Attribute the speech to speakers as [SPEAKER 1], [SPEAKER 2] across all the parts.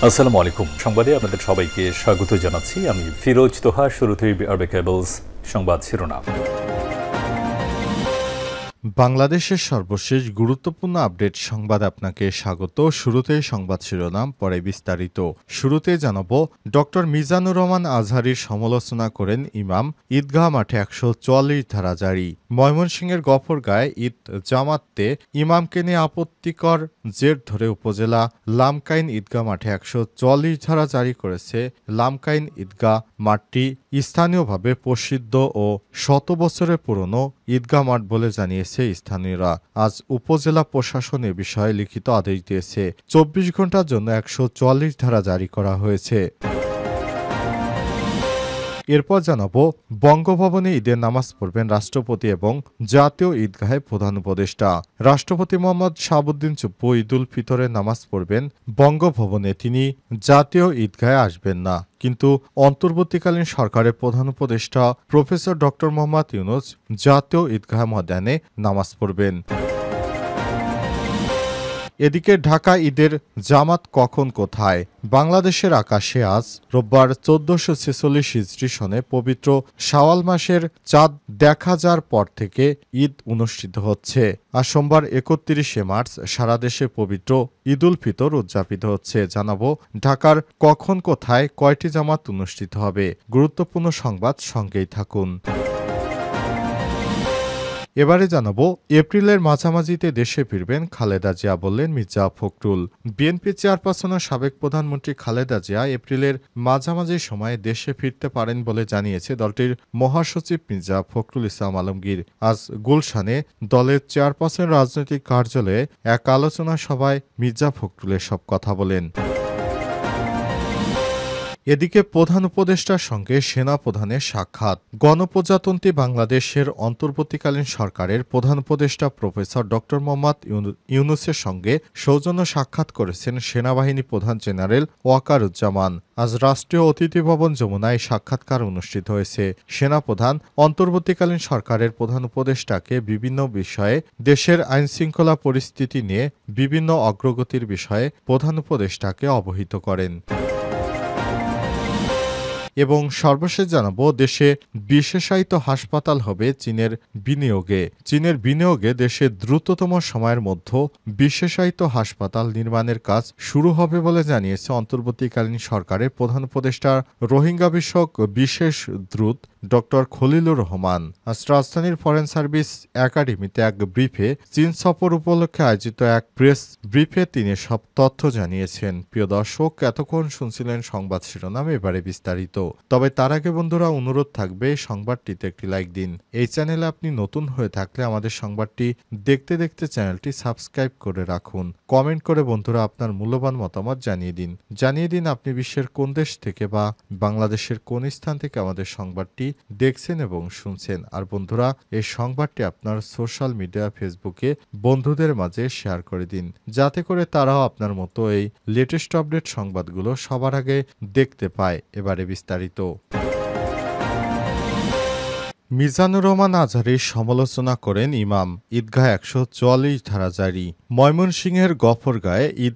[SPEAKER 1] আসসালামু আলাইকুম। সংবাদে আপনাদের সবাইকে স্বাগত জানাচ্ছি। আমি ফিরোজ তোহা। শুরুতেই আরবে কেবলস সংবাদ শিরোনাম।
[SPEAKER 2] বাংলাদেশের সর্বশেষ গুরুত্বপূর্ণ আপডেট সংবাদ আপনাকে স্বাগত। শুরুতেই সংবাদ শিরোনাম, পরে বিস্তারিত। শুরুতে জানাব, ডক্টর মিজানুর রহমান আজহারীর সমালোচনা করেন ইমাম, ঈদগাহ মাঠে ১৪৪ ধারা জারি। ময়মনসিংহের গফরগাঁয়ে ঈদ জামাতে ইমামকে নিয়ে আপত্তিকর জের ধরে উপজেলা লামকাইন ঈদগাহ মাঠে ১৪৪ ধারা জারি করেছে। লামকাইন ঈদগাহ মাঠটি স্থানীয়ভাবে প্রসিদ্ধ ও শত বছরের পুরনো ঈদগাহ মাঠ বলে জানিয়েছে স্থানীয়রা। আজ উপজেলা প্রশাসন এ বিষয়ে লিখিত আদেশ দিয়েছে। ২৪ ঘন্টার জন্য ১৪৪ ধারা জারি করা হয়েছে। এরপর জানাবো, বঙ্গভবনে ঈদের নামাজ পড়বেন রাষ্ট্রপতি এবং জাতীয় ঈদগাহে প্রধান উপদেষ্টা। রাষ্ট্রপতি মোহাম্মদ শাহাবুদ্দিন চুপ্পু ঈদুল ফিতরের নামাজ পড়বেন বঙ্গভবনে। তিনি জাতীয় ঈদগাহে আসবেন না, কিন্তু অন্তর্বর্তীকালীন সরকারের প্রধান উপদেষ্টা প্রফেসর ডক্টর মোহাম্মদ ইউনূস জাতীয় ঈদগাহ ময়দানে নামাজ পড়বেন। এদিকে ঢাকা ঈদের জামাত কখন কোথায়? বাংলাদেশের আকাশে আজ রোববার ১৪৪৬ হিজরি সনে পবিত্র শাওয়াল মাসের চাঁদ দেখা যাওয়ার পর থেকে ঈদ অনুষ্ঠিত হচ্ছে। আর সোমবার ৩১শে মার্চ সারা দেশে পবিত্র ঈদুল ফিতর উদযাপিত হচ্ছে। জানাবো ঢাকার কখন কোথায় কয়টি জামাত অনুষ্ঠিত হবে। গুরুত্বপূর্ণ সংবাদ, সঙ্গেই থাকুন। এবারে জানাবো, এপ্রিলের মাঝামাঝিতে দেশে ফিরবেন খালেদা জিয়া, বললেন মির্জা ফখরুল। বিএনপি চেয়ারপারসনের সাবেক প্রধানমন্ত্রী খালেদা জিয়া এপ্রিলের মাঝামাঝি সময়ে দেশে ফিরতে পারেন বলে জানিয়েছে দলটির মহাসচিব মির্জা ফখরুল ইসলাম আলমগীর। আজ গুলশানে দলের চেয়ারপারসন রাজনৈতিক কার্যালয়ে এক আলোচনা সভায় মির্জা ফখরুল এসব কথা বলেন। এদিকে প্রধান উপদেষ্টার সঙ্গে সেনা প্রধানের সাক্ষাৎ। গণপ্রজাতন্ত্রী বাংলাদেশের অন্তর্বর্তীকালীন সরকারের প্রধান উপদেষ্টা প্রফেসর ডক্টর মোহাম্মদ ইউনূসের সঙ্গে সৌজন্য সাক্ষাৎ করেছেন সেনাবাহিনী প্রধান জেনারেল ওয়াকারুজ্জামান। আজ রাষ্ট্রীয় অতিথি ভবন যমুনায় সাক্ষাৎকার অনুষ্ঠিত হয়েছে। সেনাপ্রধান অন্তর্বর্তীকালীন সরকারের প্রধান উপদেষ্টাকে বিভিন্ন বিষয়ে, দেশের আইনশৃঙ্খলা পরিস্থিতি নিয়ে বিভিন্ন অগ্রগতির বিষয়ে প্রধান উপদেষ্টাকে অবহিত করেন। এবং সর্বশেষ জানাবো, দেশে বিশেষায়িত হাসপাতাল হবে চীনের বিনিয়োগে। চীনের বিনিয়োগে দেশে দ্রুততম সময়ের মধ্যে বিশেষায়িত হাসপাতাল নির্মাণের কাজ শুরু হবে বলে জানিয়েছে অন্তর্বর্তীকালীন সরকারের প্রধান উপদেষ্টা রোহিঙ্গা বিষয়ক বিশেষ দূত ডক্টর খলিলুর রহমান। আজ রাজধানীর ফরেন সার্ভিস একাডেমিতে এক ব্রিফে চীন সফর উপলক্ষে আয়োজিত এক প্রেস ব্রিফে তিনি সব তথ্য জানিয়েছেন। প্রিয় দর্শক, এতক্ষণ শুনছিলেন সংবাদ শিরোনাম, এবারে বিস্তারিত। তবে তার আগে বন্ধুরা, অনুরোধ থাকবে সংবাদটিতে একটি লাইক দিন। এই চ্যানেলে আপনি নতুন হয়ে থাকলে আমাদের সংবাদটি দেখতে দেখতে চ্যানেলটি সাবস্ক্রাইব করে রাখুন। কমেন্ট করে বন্ধুরা আপনার মূল্যবান মতামত জানিয়ে দিন আপনি বিশ্বের কোন দেশ থেকে বা বাংলাদেশের কোন স্থান থেকে আমাদের সংবাদটি দেখছেন এবং শুনছেন। আর বন্ধুরা, এই সংবাদটি আপনার সোশ্যাল মিডিয়া ফেসবুকে বন্ধুদের মাঝে শেয়ার করে দিন, যাতে করে তারাও আপনার মতো এই লেটেস্ট আপডেট সংবাদগুলো সবার আগে দেখতে পায়। এবারে বিস্তারিত। মিজানুর রহমান আজহারীর সমালোচনা করেন ইমাম, ঈদগাহ ১৪৪ ধারা জারি। ময়মনসিংহের গফরগাঁয়ে ঈদ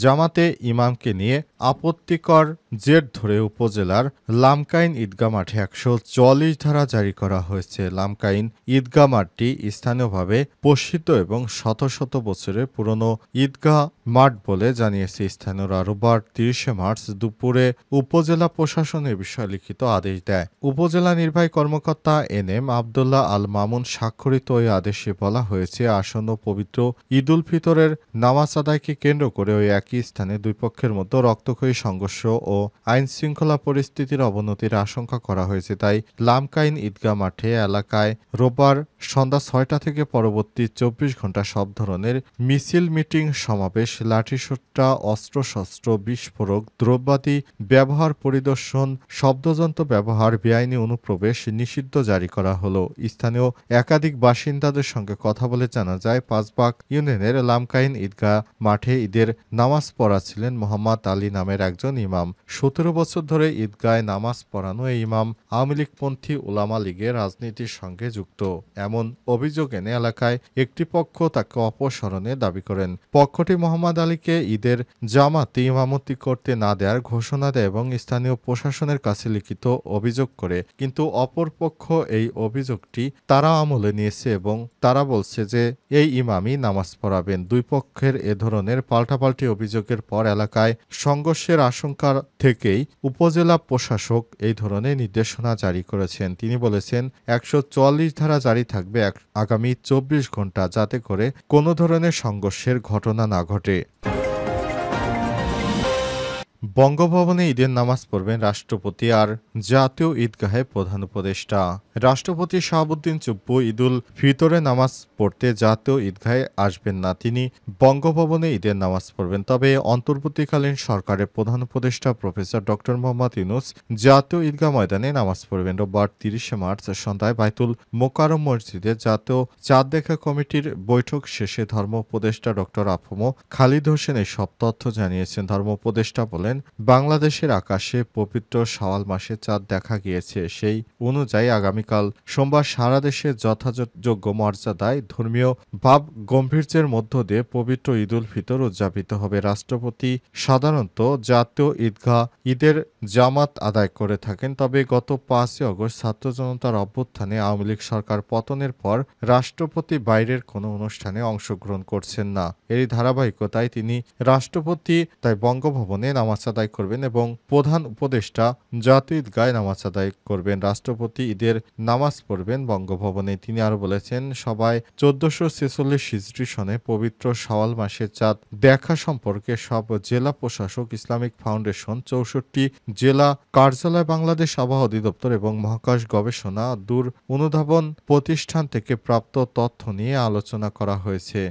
[SPEAKER 2] জামাতে ইমামকে নিয়ে আপত্তিকর জের ধরে উপজেলার লামকাইন ঈদগাহ মাঠে ১৪৪ ধারা জারি করা হয়েছে। লামকাইন ঈদগাহ মাঠটি স্থানীয়ভাবে প্রসিদ্ধ এবং শত শত বছরের পুরনো ঈদগাহ মাঠ বলে জানিয়েছে স্থানীয়রা। রোববার ৩০শে মার্চ দুপুরে উপজেলা প্রশাসন এ বিষয়ে লিখিত আদেশ দেয়। উপজেলা নির্বাহী কর্মকর্তা এনএম আবদুল্লাহ আল মামুন স্বাক্ষরিত ওই আদেশে বলা হয়েছে, আসন্ন পবিত্র ঈদুল ফিতরের নামাজ আদায়কে কেন্দ্র করে ওই একই স্থানে দুই পক্ষের মধ্যে রক্তক্ষয়ী সংঘর্ষ ও আইন শৃঙ্খলা পরিস্থিতির অবনতির আশঙ্কা করা হয়েছে। তাই লামকাইন ঈদগাহ মাঠে এলাকায় রোববার সন্ধ্যা ৬টা থেকে পরবর্তী ২৪ ঘণ্টা সব ধরনের মিছিল, মিটিং, সমাবেশ, লাঠিসোঁটা, অস্ত্রশস্ত্র, বিস্ফোরক দ্রব্যাদি ব্যবহার পরিদর্শন, শব্দযন্ত্র ব্যবহার, বেআইনি অনুপ্রবেশ, নিষিদ্ধ জারি করা হলো। স্থানীয় একাধিক বাসিন্দাদের সঙ্গে কথা বলে জানা যায়, পাঁচবাগ ইউনিয়নের লামকাইন ঈদগাহ মাঠে ঈদের নামাজ পড়াচ্ছিলেন মোহাম্মদ আলী নামের একজন ইমাম। ১৭ বছর ধরে ঈদগায় নামাজ পড়ানো এই ইমাম আওয়ামী লীগপন্থী ওলামা লীগের রাজনীতির সঙ্গে যুক্ত। এমন অভিযোগ এনে এলাকায় একটি পক্ষ তাকে অপসারণের দাবি করেন। পক্ষটি মোহাম্মদ আলীকে ঈদের জামাতে ইমামতি করতে না দেওয়ার ঘোষণা দেয় এবং স্থানীয় প্রশাসনের কাছে লিখিত অভিযোগ করে। কিন্তু অপরপক্ষ এই অভিযোগটি তারা আমলে নিয়েছে এবং তারা বলছে যে এই ইমামই নামাজ পড়াবেন। দুই পক্ষের এ ধরনের পাল্টাপাল্টি অভিযোগের পর এলাকায় সংঘর্ষের আশঙ্কা থেকেই উপজেলা প্রশাসক এই ধরনের নির্দেশনা জারি করেছেন। তিনি বলেছেন, ১৪৪ ধারা জারি থাকবে আগামী ২৪ ঘন্টা, যাতে করে কোনো ধরনের সংঘর্ষের ঘটনা না ঘটে। বঙ্গভবনে ঈদের নামাজ পড়বেন রাষ্ট্রপতি আর জাতীয় ঈদগাহে প্রধান উপদেষ্টা। রাষ্ট্রপতি শাহাবুদ্দিন চুপ্পু ঈদুল ফিতরে নামাজ পড়তে জাতীয় ঈদগাহে আসবেন না। তিনি বঙ্গভবনে ঈদের নামাজ পড়বেন। তবে অন্তর্বর্তীকালীন সরকারের প্রধান উপদেষ্টা প্রফেসর ড মোহাম্মদ ইউনূস জাতীয় ঈদগাহ ময়দানে নামাজ পড়বেন। রোববার ৩০ মার্চ সন্ধ্যায় বাইতুল মোকাররম মসজিদে জাতীয় চাঁদ দেখা কমিটির বৈঠক শেষে ধর্ম উপদেষ্টা ড আফম খালিদ হোসেন এসব তথ্য জানিয়েছেন। ধর্ম উপদেষ্টা বলেন, বাংলাদেশের আকাশে পবিত্র শাওয়াল মাসে চাঁদ দেখা গিয়েছে। সেই অনুযায়ী আগামীকাল সোমবার সারা দেশে যথাযোগ্য মর্যাদায় ধর্মীয় ভাব গম্ভীর্যের মধ্য দিয়ে পবিত্র ঈদুল ফিতর উদযাপিত হবে। রাষ্ট্রপতি সাধারণত জাতীয় ঈদগাহ ঈদের জামাত আদায় করে থাকেন। তবে গত ৫ই আগস্ট ছাত্র জনতার অভ্যুত্থানে আওয়ামী লীগ সরকার পতনের পর রাষ্ট্রপতি বাইরের কোনো অনুষ্ঠানে অংশগ্রহণ করছেন না। এরই ধারাবাহিকতায় তিনি রাষ্ট্রপতি তাই বঙ্গভবনে নামাজ আদায় করবেন এবং প্রধান উপদেষ্টা জাতীয় ঈদগাহে নামাজ আদায় করবেন। রাষ্ট্রপতি ঈদের নামাজ পড়বেন বঙ্গভবনে। তিনি আরো বলেছেন, সবাই ১৪৪৬ হিজরি সনে পবিত্র শাওয়াল মাসের চাঁদ দেখা সম্পর্কে সব জেলা প্রশাসক, ইসলামিক ফাউন্ডেশন, ৬৪ জেলা কার্যালয়, বাংলাদেশ আবহাওয়া অধিদপ্তর এবং মহাকাশ গবেষণা দূর অনুধাবন প্রতিষ্ঠান থেকে প্রাপ্ত তথ্য নিয়ে আলোচনা করা হয়েছে।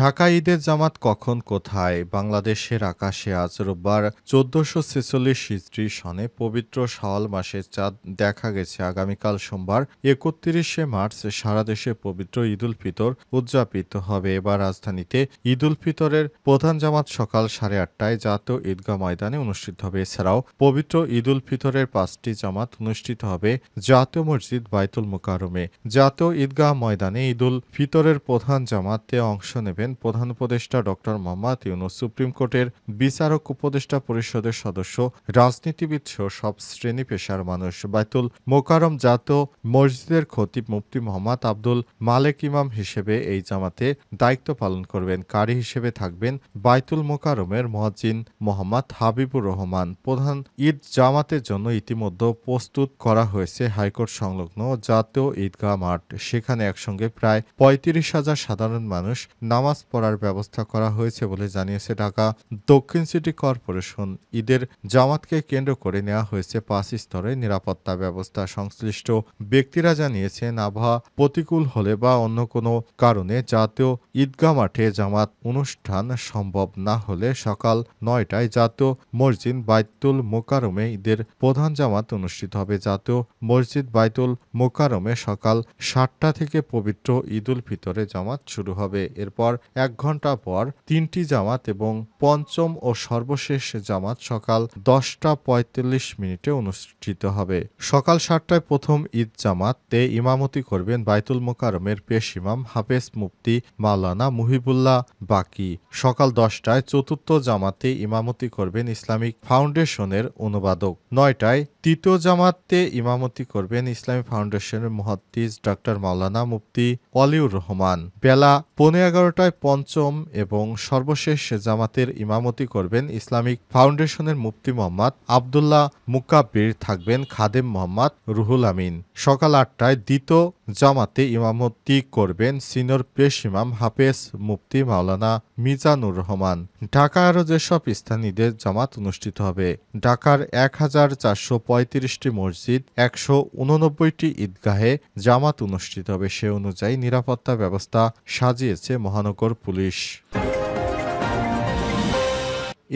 [SPEAKER 2] ঢাকা ঈদের জামাত কখন কোথায়? বাংলাদেশের আকাশে আজ রোববার ১৪৪৬ হিজরি সনে পবিত্র শাওয়াল মাসের চাঁদ দেখা গেছে। আগামীকাল সোমবার ৩১শে মার্চ সারা দেশে পবিত্র ঈদুল ফিতর উদযাপিত হবে। এবার রাজধানীতে ঈদুল ফিতরের প্রধান জামাত সকাল ৮:৩০টায় জাতীয় ঈদগাহ ময়দানে অনুষ্ঠিত হবে। এছাড়াও পবিত্র ঈদুল ফিতরের ৫টি জামাত অনুষ্ঠিত হবে জাতীয় মসজিদ বাইতুল মোকাররমে। জাতীয় ঈদগাহ ময়দানে ঈদুল ফিতরের প্রধান জামাতে অংশ নেবেন প্রধান উপদেষ্টা ড মোহাম্মদ ইউনূস, সুপ্রিম কোর্টের বিচারক, উপদেষ্টা পরিষদের সদস্য, রাজনীতিবিদ সহ সব শ্রেণী পেশার মানুষ। বাইতুল মোকাররম জাতীয় মসজিদের খতিব মুফতি মোহাম্মদ আব্দুল মালেক ইমাম হিসেবে এই জামাতে দায়িত্ব পালন করবেন। কারি হিসেবে থাকবেন বাইতুল মোকাররমের মুয়াজ্জিন মোহাম্মদ হাবিবুর রহমান। প্রধান ঈদ জামাতের জন্য ইতিমধ্যে প্রস্তুত করা হয়েছে হাইকোর্ট সংলগ্ন জাতীয় ঈদগাহ মাঠ। সেখানে একসঙ্গে প্রায় ৩৫,০০০ সাধারণ মানুষ নামাজ পড়ার ব্যবস্থা করা হয়েছে বলে জানিয়েছে ঢাকা দক্ষিণ সিটি কর্পোরেশন। ঈদের জামাতকে কেন্দ্র করে নেওয়া হয়েছে ৫ স্তরের নিরাপত্তা ব্যবস্থা। সংশ্লিষ্ট ব্যক্তিরা জানিয়েছেন, আবহাওয়া প্রতিকূল হলে বা অন্য কোনো কারণে জাতীয় ঈদগাহ মাঠে জামাত অনুষ্ঠান সম্ভব না হলে সকাল ৯টায় জাতীয় মসজিদ বাইতুল মোকাররমে ঈদের প্রধান জামাত অনুষ্ঠিত হবে। জাতীয় মসজিদ বাইতুল মোকাররমে সকাল ৭টা থেকে পবিত্র ঈদুল ফিতরে জামাত শুরু হবে। এরপর ১ ঘন্টা পর ৩টি জামাত এবং পঞ্চম ও সর্বশেষ জামাত সকাল ১০টা ৪৫ অনুষ্ঠিত হবে। সকাল ৭টায় প্রথম ঈদ জামাতে ইমামতি করবেন বাইতুল মোকাররমের পেশ ইমাম হাফেজ মুফতি মাওলানা মুহিবুল্লাহ বাকি। সকাল ১০টায় চতুর্থ জামাতে ইমামতি করবেন ইসলামিক ফাউন্ডেশনের অনুবাদক। ৯টায় তৃতীয় জামাতে ইমামতি করবেন ইসলামিক ফাউন্ডেশনের মুহাদ্দিস ড মাওলানা মুফতি ওয়ালিউর রহমান। বেলা ১৫:১১টায় পঞ্চম এবং সর্বশেষ জামাতের ইমামতি করবেন ইসলামিক ফাউন্ডেশনের মুফতি মোহাম্মদ আবদুল্লাহ মুকাব্বির, থাকবেন খাদেম মোহাম্মদ রুহুল আমিন। সকাল ৮টায় দ্বিতীয় জামাতে ইমামতি করবেন সিনিয়র পেশ ইমাম হাফেজ মুফতি মাওলানা মিজানুর রহমান। ঢাকায় আরও যেসব স্থানে ঈদের জামাত অনুষ্ঠিত হবে: ঢাকার ১,৪৩৫টি মসজিদ, ১৮৯টি ঈদগাহে জামাত অনুষ্ঠিত হবে। সে অনুযায়ী নিরাপত্তা ব্যবস্থা সাজিয়েছে মহানগর পুলিশ।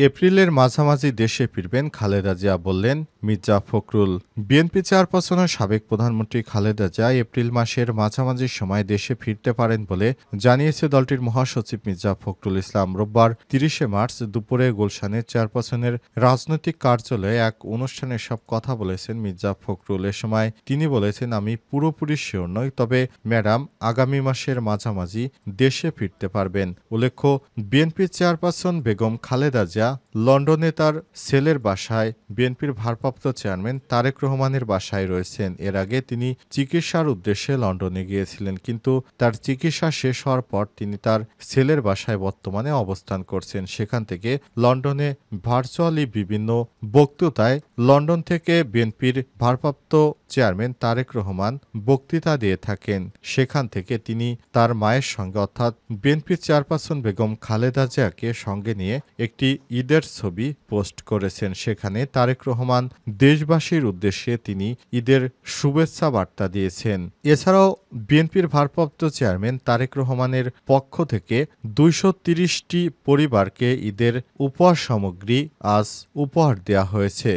[SPEAKER 2] এপ্রিলের মাঝামাঝি দেশে ফিরবেন খালেদা জিয়া, বললেন মির্জা ফখরুল। বিএনপি চেয়ারপারসনের সাবেক প্রধানমন্ত্রী খালেদা জিয়া এপ্রিল মাসের মাঝামাঝি সময় দেশে ফিরতে পারেন বলে জানিয়েছে দলটির মহাসচিব মির্জা ফখরুল ইসলাম। রোববার ৩০শে মার্চ দুপুরে গুলশানে চেয়ারপারসনের রাজনৈতিক কার্যালয়ে এক অনুষ্ঠানে সব কথা বলেছেন মির্জা ফখরুল। এ সময় তিনি বলেছেন, আমি পুরোপুরি শিওর নই, তবে ম্যাডাম আগামী মাসের মাঝামাঝি দেশে ফিরতে পারবেন। উল্লেখ্য, বিএনপি চেয়ারপারসন বেগম খালেদা জিয়া লন্ডনে তার ছেলের বাসায় বিএনপির ভারপ্রাপ্ত চেয়ারম্যান তারেক রহমানের বাসায় রয়েছেন। এর আগে তিনি চিকিৎসার উদ্দেশ্যে লন্ডনে গিয়েছিলেন, কিন্তু তার চিকিৎসা শেষ হওয়ার পর তিনি তার ছেলের বাসায় বর্তমানে অবস্থান করছেন। সেখান থেকে লন্ডনে ভার্চুয়ালি বিভিন্ন বক্তৃতায় লন্ডন থেকে বিএনপির ভারপ্রাপ্ত চেয়ারম্যান তারেক রহমান বক্তৃতা দিয়ে থাকেন। সেখান থেকে তিনি তার মায়ের সঙ্গে অর্থাৎ বিএনপি চেয়ারপারসন বেগম খালেদা জিয়াকে সঙ্গে নিয়ে একটি ঈদের ছবি পোস্ট করেছেন। সেখানে তারেক রহমান দেশবাসীর উদ্দেশ্যে তিনি ঈদের শুভেচ্ছা বার্তা দিয়েছেন। এছাড়াও বিএনপির ভারপ্রাপ্ত চেয়ারম্যান তারেক রহমানের পক্ষ থেকে ২৩০টি পরিবারকে ঈদের উপহার সামগ্রী আজ উপহার দেওয়া হয়েছে।